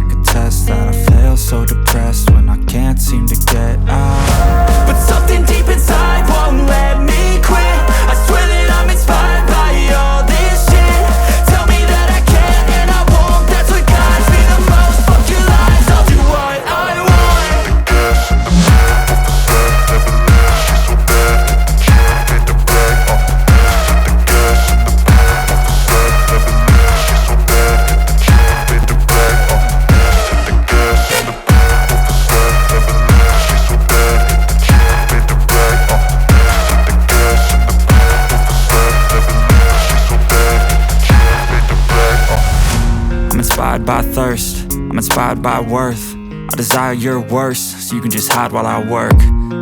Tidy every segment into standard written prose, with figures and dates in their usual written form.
like a test that I fail, so depressed when I can't seem to get out. But something deep inside won't let me quit. I swear that I'm inspired by all this shit. Tell me that I can and I won't. That's what guides me the most. Fuck your lies, I'll do what I want. The gas in the back of the set never leaves. She's so bad that you can't hit the brake. The gas in the back of the set never leaves. She's so bad that you can't hit the brake. The gas in the back of the set never leaves. She's so bad that you can't hit the brake. The gas in the back of the set never leaves. She's so bad that you can't hit the brake. I'm inspired by thirst, I'm inspired by worth. I desire your worst, so you can just hide while I work.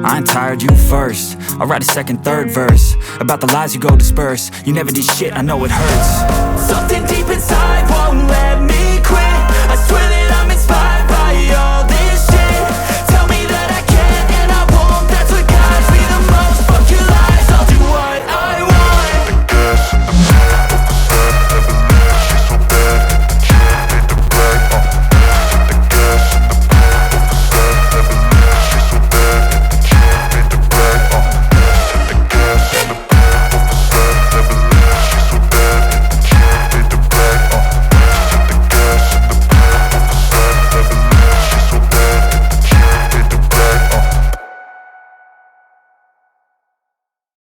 I ain't tired, you first. I'll write a second, third verse about the lies you go disperse. You never did shit, I know it hurts. Something